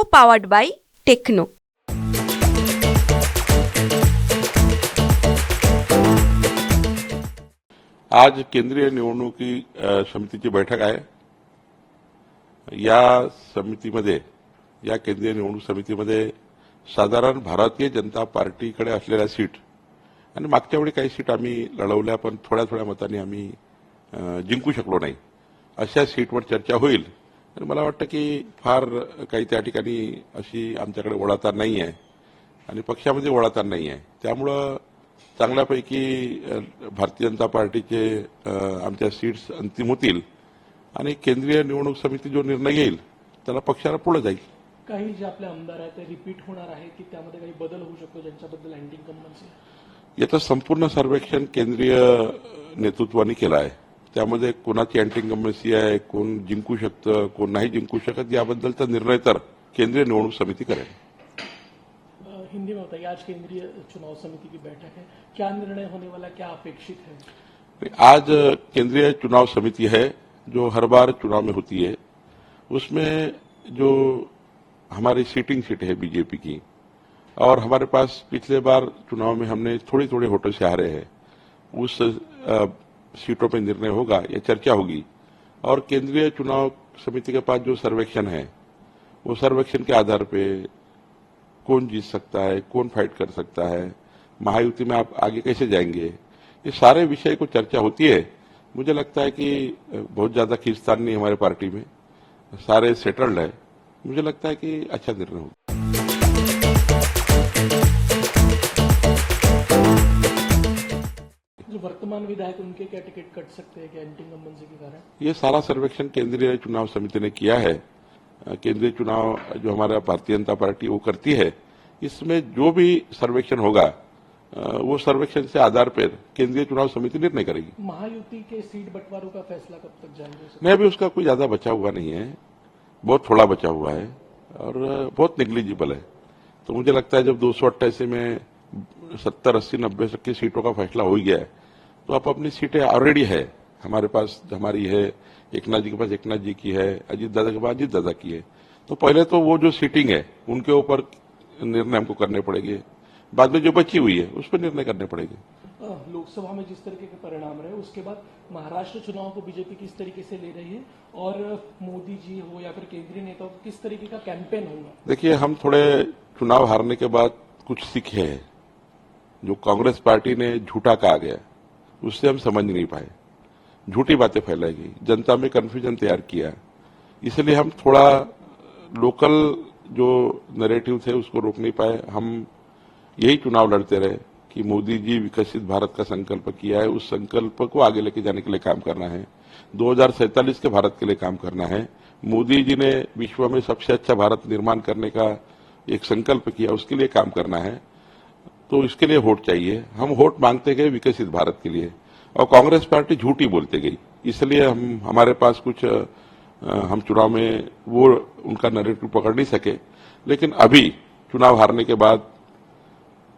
co-powered by techno. आज केंद्रीय निवडणुकी समितीची बैठक आहे। या समितीमध्ये, या केंद्रीय निवडणूक समितीमध्ये साधारण भारतीय जनता पार्टीकडे असलेल्या सीट आणि मागच्या वेळी काही सीट आम्ही लढवल्या, पण थोड्या थोड्या मतांनी आम्ही जिंकू शकलो नाही, अशा सीटवर चर्चा होईल। आणि मला वाटतं की फार काही त्या ठिकाणी अशी आमच्याकडे ओढाताण नाही आहे आणि पक्षामध्ये ओढाताण नाही आहे। त्यामुळं चांगल्यापैकी भारतीय जनता पार्टीचे आमच्या सीट्स अंतिम होतील आणि केंद्रीय निवडणूक समिती जो निर्णय घेईल त्याला पक्षाला पुढे जाईल। काही जे आपले आमदार आहेत ते रिपीट होणार आहे की त्यामध्ये काही बदल होऊ शकतो ज्यांच्याबद्दल अँटी इन्कम्बन्सी? याचं संपूर्ण सर्वेक्षण केंद्रीय नेतृत्वाने केलं आहे। त्यामध्ये कोणाची अँटी इन्कम्बन्सी आहे, कोण जिंकू शकतं, कोण नाही जिंकू शकत, याबद्दलचा निर्णय तर केंद्रीय निवडणूक समिती करेल। हिंदी में बताइए, आज केंद्रीय चुनाव समिति की बैठक है, क्या निर्णय होने वाला, क्या अपेक्षित है? आज केंद्रीय चुनाव समिति है जो हर बार चुनाव में होती है। उसमें जो हमारी सीटिंग सीट है बीजेपी की, और हमारे पास पिछले बार चुनाव में हमने थोड़ी थोड़ी वोटों से हारे हैं, उस सीटों पर निर्णय होगा या चर्चा होगी। और केंद्रीय चुनाव समिति के पास जो सर्वेक्षण है, वो सर्वेक्षण के आधार पे कौन जीत सकता है, कौन फाइट कर सकता है, महायुति में आप आगे कैसे जाएंगे, ये सारे विषय को चर्चा होती है। मुझे लगता है कि बहुत ज्यादा खींचतान नहीं हमारे पार्टी में, सारे सेटल्ड है। मुझे लगता है कि अच्छा निर्णय होगा। जो वर्तमान विधायक उनके क्या टिकट कट सकते हैं क्या एंटी इन्कम्बेंसी के कारण? ये सारा सर्वेक्षण केंद्रीय चुनाव समिति ने किया है। केंद्रीय चुनाव जो हमारा भारतीय जनता पार्टी वो करती है, इसमें जो भी सर्वेक्षण होगा वो सर्वेक्षण से आधार पर केंद्रीय चुनाव समिति निर्णय करेगी। महायुति के सीट बंटवारों का फैसला कब तक जाएंगे? नहीं, अभी उसका कोई ज्यादा बचा हुआ नहीं है, बहुत थोड़ा बचा हुआ है और बहुत निग्लिजिबल है। तो मुझे लगता है जब 288 में 70, 80, 90 की सीटों का फैसला हो ही गया है, तो आप अपनी सीटें ऑलरेडी है हमारे पास, हमारी है, एकनाथ जी के पास एकनाथ जी की है, अजीत दादा के पास अजीत दादा की है। तो पहले तो वो जो सीटिंग है उनके ऊपर निर्णय हमको करने पड़ेंगे, बाद में जो बची हुई है उस पर निर्णय करने पड़ेंगे। लोकसभा में जिस तरीके के परिणाम रहे, उसके बाद महाराष्ट्र चुनाव को बीजेपी किस तरीके से ले रही है, और मोदी जी हो या फिर केंद्रीय नेताओं को किस तरीके का कैंपेन होगा? देखिए, हम थोड़े चुनाव हारने के बाद कुछ सीखे हैं। जो कांग्रेस पार्टी ने झूठा कहा गया उससे हम समझ नहीं पाए, झूठी बातें फैलाई गई, जनता में कंफ्यूजन तैयार किया। इसलिए हम थोड़ा लोकल जो नैरेटिव थे उसको रोक नहीं पाए। हम यही चुनाव लड़ते रहे कि मोदी जी विकसित भारत का संकल्प किया है, उस संकल्प को आगे लेके जाने के लिए काम करना है। 2047 के भारत के लिए काम करना है। मोदी जी ने विश्व में सबसे अच्छा भारत निर्माण करने का एक संकल्प किया, उसके लिए काम करना है। तो इसके लिए वोट चाहिए। हम वोट मांगते गए विकसित भारत के लिए, और कांग्रेस पार्टी झूठी बोलते गई। इसलिए हमारे पास कुछ हम चुनाव में वो उनका नैरेटिव पकड़ नहीं सके। लेकिन अभी चुनाव हारने के बाद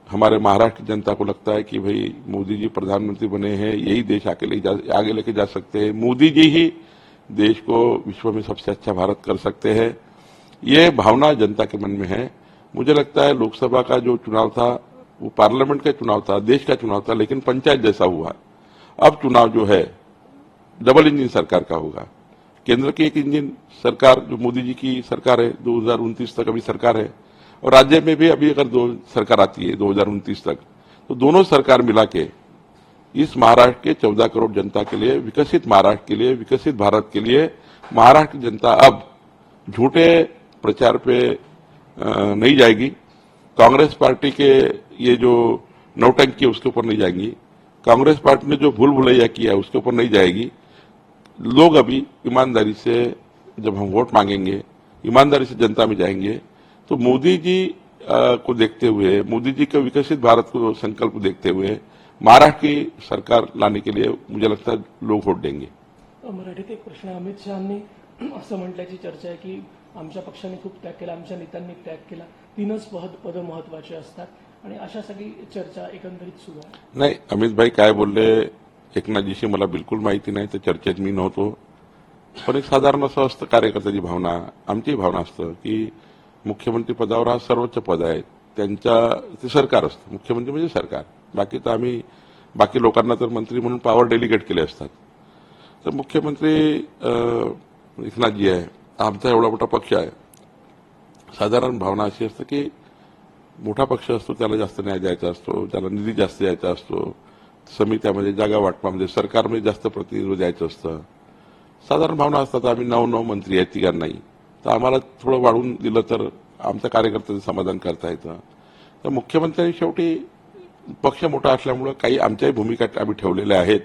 हमारे महाराष्ट्र की जनता को लगता है कि भाई मोदी जी प्रधानमंत्री बने हैं, यही देश आगे लेके जा सकते हैं, मोदी जी ही देश को विश्व में सबसे अच्छा भारत कर सकते हैं। ये भावना जनता के मन में है। मुझे लगता है लोकसभा का जो चुनाव था वो पार्लियामेंट का चुनाव था, देश का चुनाव था, लेकिन पंचायत जैसा हुआ। अब चुनाव जो है डबल इंजन सरकार का होगा। केंद्र की एक इंजन सरकार जो मोदी जी की सरकार है, 2029 तक अभी सरकार है, और राज्य में भी अभी अगर दो सरकार आती है 2029 तक, तो दोनों सरकार मिला के इस महाराष्ट्र के 14 करोड़ जनता के लिए, विकसित महाराष्ट्र के लिए, विकसित भारत के लिए महाराष्ट्र की जनता अब झूठे प्रचार पे नहीं जाएगी। कांग्रेस पार्टी के ये जो नौटंकी है उसके ऊपर नहीं जाएंगी। कांग्रेस पार्टी ने जो भूल भुलैया किया है उसके ऊपर नहीं जाएगी। लोग अभी ईमानदारी से, जब हम वोट मांगेंगे, ईमानदारी से जनता में जाएंगे, तो मोदी जी को देखते हुए, मोदी जी के विकसित भारत को संकल्प देखते हुए महाराष्ट्र की सरकार लाने के लिए मुझे लगता है लोग वोट देंगे। मराठीत एक प्रश्न, अमित शहांनी असं म्हटल्याची चर्चा आहे की आमच्या पक्षाने खूप त्याग केला, आमच्या नेत्यांनी त्याग केला, 3च पद महत्वाचे असतात, आणि अशा सगळी चर्चा एकंदरीत सुरू आहे। नाही, अमित भाई काय बोलले एकनाथजीशी मला बिलकुल माहिती नाही, तर चर्चेत मी नव्हतो। पण एक साधारण असं असतं कार्यकर्त्याची भावना, आमची भावना असतं की मुख्यमंत्री पदावर हा सर्वोच्च पद आहे, ते सरकार असतं. मुख्यमंत्री म्हणजे सरकार. बाकी तर आम्ही बाकी लोकांना तर मंत्री म्हणून पॉवर डेलिगेट केले असतात. तर मुख्यमंत्री एकनाथजी आहे, आमचा एवढा मोठा पक्ष आहे. साधारण भावना अशी असते की मोठा पक्ष असतो त्याला जास्त न्याय द्यायचा असतो, त्याला निधी जास्त द्यायचा असतो, समित्यामध्ये जागा वाटपामध्ये सरकारमध्ये जास्त प्रतिनिधित्व द्यायचं असतं. साधारण भावना असतात. आम्ही 9 मंत्री आहेत तिघांनाही, तर आम्हाला थोडं वाढवून दिलं तर आमच्या कार्यकर्त्यांचं समाधान करता येतं. तर मुख्यमंत्र्यांनी शेवटी पक्ष मोठा असल्यामुळं काही आमच्याही भूमिका आम्ही ठेवलेल्या आहेत,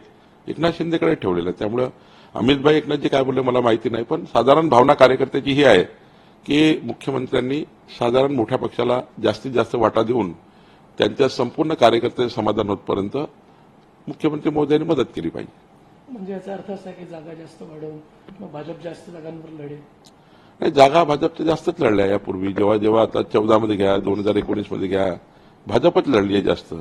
एकनाथ शिंदेकडे ठेवलेल्या. त्यामुळं अमितभाई एकनाथजी काय बोलले मला माहिती नाही, पण साधारण भावना कार्यकर्त्याची ही आहे की मुख्यमंत्र्यांनी साधारण मोठ्या पक्षाला जास्तीत जास्त वाटा देऊन त्यांच्या संपूर्ण कार्यकर्त्यांचे समाधान होतपर्यंत मुख्यमंत्री मोदयांनी मदत केली पाहिजे. म्हणजे याचा अर्थ असा की जागा जास्त वाढवून मग भाजप जास्त जागांवर लढेल. नाही, जागा भाजपच्या जास्तच लढल्या यापूर्वी. जेव्हा आता 14 मध्ये घ्या, 2019 मध्ये घ्या, भाजपच लढली आहे जास्त,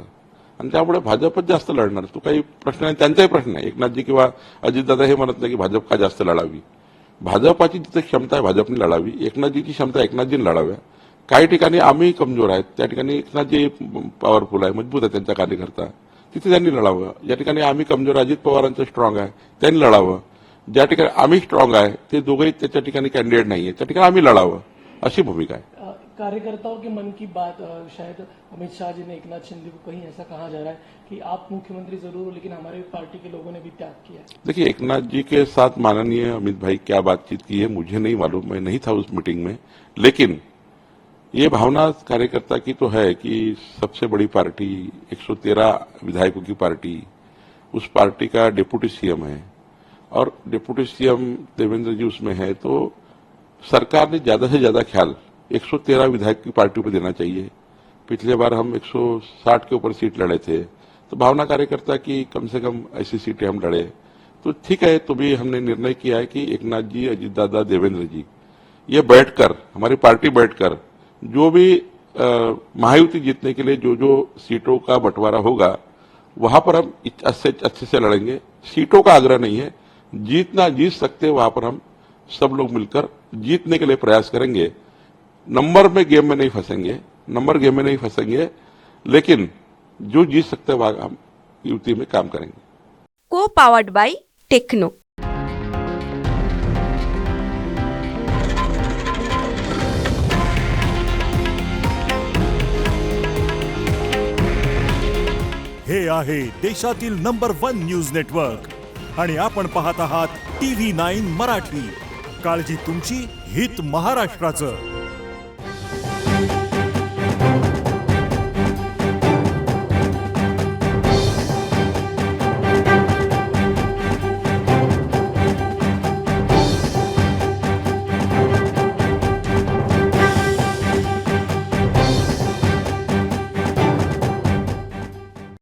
आणि त्यामुळे भाजपच जास्त लढणार. तो काही प्रश्न नाही, त्यांचाही प्रश्न नाही. एकनाथजी किंवा अजितदादा हे म्हणत नाही की भाजप का जास्त लढावी. भाजपाची जिथे क्षमता आहे भाजपने लढावी, एकनाथजीची क्षमता एकनाथजीने लढाव्या. काही ठिकाणी आम्ही कमजोर आहेत, त्या ठिकाणी एकनाथजी पॉवरफुल आहे, मजबूत आहे त्यांचा कार्यकर्ता, तिथे त्यांनी लढावं. ज्या ठिकाणी आम्ही कमजोर, अजित पवारांचं स्ट्रॉंग आहे त्यांनी लढावं. ज्या ठिकाणी आम्ही स्ट्रॉंग आहे ते दोघंही त्याच्या ठिकाणी कॅन्डिडेट नाहीये, त्या ठिकाणी आम्ही लढावं, अशी भूमिका आहे. कार्यकर्ताओं के मन की बात, शायद अमित शाह जी ने एकनाथ शिंदे को कहीं ऐसा कहा जा रहा है कि आप मुख्यमंत्री जरूर हो लेकिन हमारे पार्टी के लोगों ने भी त्याग किया है. देखिए, एकनाथ जी के साथ माननीय अमित भाई क्या बातचीत की है मुझे नहीं मालूम, मैं नहीं था उस मीटिंग में, लेकिन ये भावना कार्यकर्ता की तो है कि सबसे बड़ी पार्टी, 113 विधायकों की पार्टी, उस पार्टी का डिप्टी सीएम है और डिप्टी सीएम देवेंद्र जी उसमें है, तो सरकार ने ज्यादा से ज्यादा ख्याल 113 विधायक की पार्टी पर देना चाहिए. पिछले बार हम 160 के ऊपर सीट लड़े थे, तो भावना कार्यकर्ता की कम से कम ऐसी सीटें हम लड़े, तो ठीक है. तो भी हमने निर्णय किया है कि एकनाथ जी, अजितदादा, देवेंद्र जी ये बैठकर, हमारी पार्टी बैठकर जो भी महायुति जीतने के लिए जो सीटों का बंटवारा होगा वहां पर हम अच्छे से लड़ेंगे. सीटों का आग्रह नहीं है, जीत सकते वहां पर हम सब लोग मिलकर जीतने के लिए प्रयास करेंगे. नंबर में गेम में नहीं फंसेंगे, लेकिन जो जीत सकते हैं वहां हम युति में काम करेंगे. को पावर्ड बाय टेक्नो. हे आहे देशातील नंबर 1 न्यूज नेटवर्क आणि आपण पाहत आहात TV9 मराठी. काळजी तुमची, हित महाराष्ट्राचं.